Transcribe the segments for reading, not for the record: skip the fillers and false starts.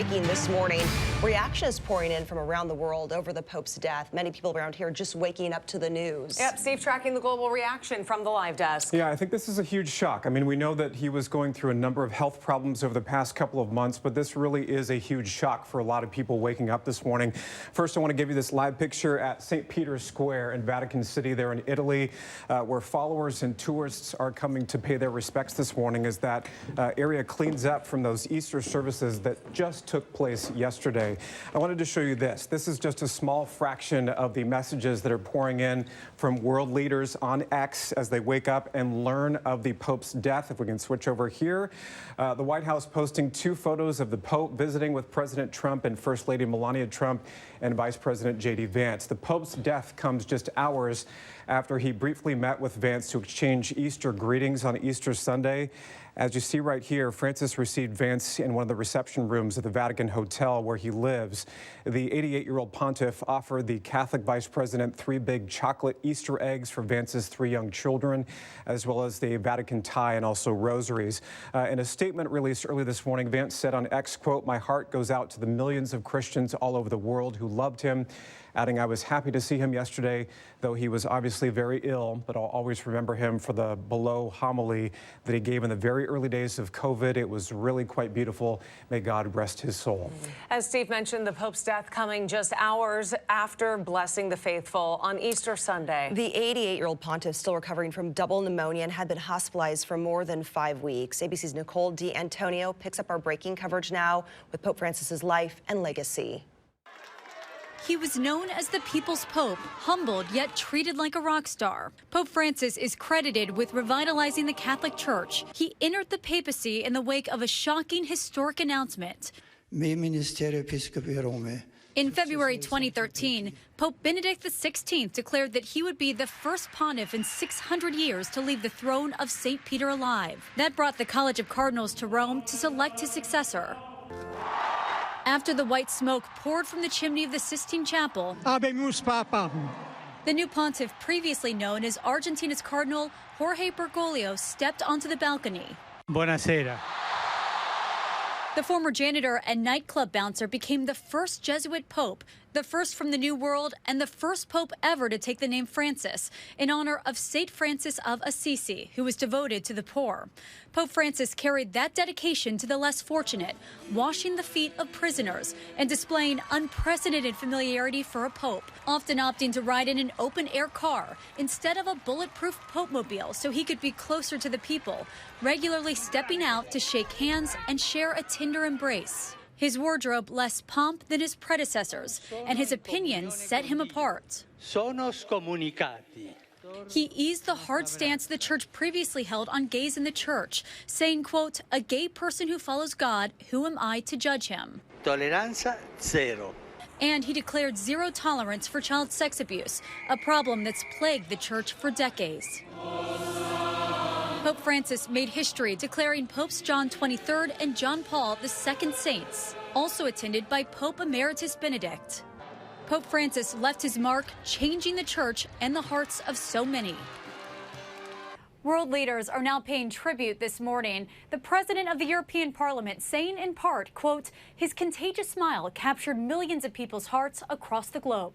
breaking this morning. Reaction is pouring in from around the world over the Pope's death. Many people around here just waking up to the news. Yep, Steve tracking the global reaction from the live desk. Yeah, I think this is a huge shock. I mean, we know that he was going through a number of health problems over the past couple of months, but this really is a huge shock for a lot of people waking up this morning. First, I want to give you this live picture at St. Peter's Square in Vatican City there in Italy, where followers and tourists are coming to pay their respects this morning as that area cleans up from those Easter services that just took place yesterday. I wanted to show you this. This is just a small fraction of the messages that are pouring in from world leaders on X as they wake up and learn of the Pope's death. If we can switch over here, the White House posting 2 photos of the Pope visiting with President Trump and First Lady Melania Trump and Vice President J.D. Vance. The Pope's death comes just hours after he briefly met with Vance to exchange Easter greetings on Easter Sunday. As you see right here, Francis received Vance in one of the reception rooms of the Vatican Hotel where he lives. The 88-year-old pontiff offered the Catholic vice president 3 big chocolate Easter eggs for Vance's 3 young children, as well as the Vatican tie and also rosaries. In a statement released early this morning, Vance said on X, quote, "My heart goes out to the millions of Christians all over the world who loved him," adding, "I was happy to see him yesterday, though he was obviously very ill, but I'll always remember him for the below homily that he gave in the very early days of COVID. It was really quite beautiful. May God rest his soul." As Steve mentioned, the Pope's death coming just hours after blessing the faithful on Easter Sunday. The 88-year-old pontiff still recovering from double pneumonia and had been hospitalized for more than 5 weeks. ABC's Nicole D'Antonio picks up our breaking coverage now with Pope Francis's life and legacy. He was known as the People's Pope, humbled yet treated like a rock star. Pope Francis is credited with revitalizing the Catholic Church. He entered the papacy in the wake of a shocking historic announcement. In February 2013, Pope Benedict XVI declared that he would be the first pontiff in 600 years to leave the throne of St. Peter alive. That brought the College of Cardinals to Rome to select his successor. After the white smoke poured from the chimney of the Sistine Chapel, the new pontiff, previously known as Argentina's Cardinal Jorge Bergoglio, stepped onto the balcony. Buonasera. The former janitor and nightclub bouncer became the first Jesuit pope, the first from the New World, and the first pope ever to take the name Francis, in honor of St. Francis of Assisi, who was devoted to the poor. Pope Francis carried that dedication to the less fortunate, washing the feet of prisoners and displaying unprecedented familiarity for a pope, often opting to ride in an open-air car instead of a bulletproof popemobile so he could be closer to the people, regularly stepping out to shake hands and share a tender embrace. His wardrobe less pomp than his predecessors, and his opinions set him apart. Sono scomunicati. He eased the hard stance the church previously held on gays in the church, saying, quote, "A gay person who follows God, who am I to judge him?" Tolleranza zero. And he declared zero tolerance for child sex abuse, a problem that's plagued the church for decades. Pope Francis made history declaring Popes John XXIII and John Paul II saints, also attended by Pope Emeritus Benedict. Pope Francis left his mark, changing the church and the hearts of so many. World leaders are now paying tribute this morning. The president of the European Parliament saying in part, quote, "His contagious smile captured millions of people's hearts across the globe."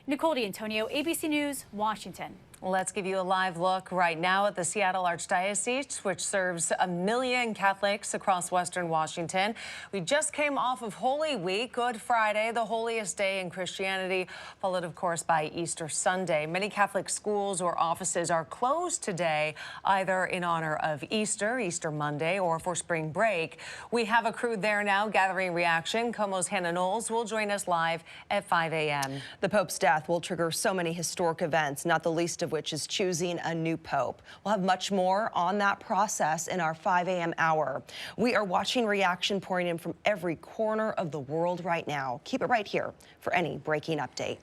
Nicole D'Antonio, ABC News, Washington. Let's give you a live look right now at the Seattle Archdiocese, which serves 1 million Catholics across Western Washington. We just came off of Holy Week, Good Friday, the holiest day in Christianity, followed, of course, by Easter Sunday. Many Catholic schools or offices are closed today, either in honor of Easter, Easter Monday, or for spring break. We have a crew there now gathering reaction. KOMO's Hannah Knowles will join us live at 5 a.m. The Pope's death will trigger so many historic events, not the least of which is choosing a new pope. We'll have much more on that process in our 5 a.m. hour. We are watching reaction pouring in from every corner of the world right now. Keep it right here for any breaking updates.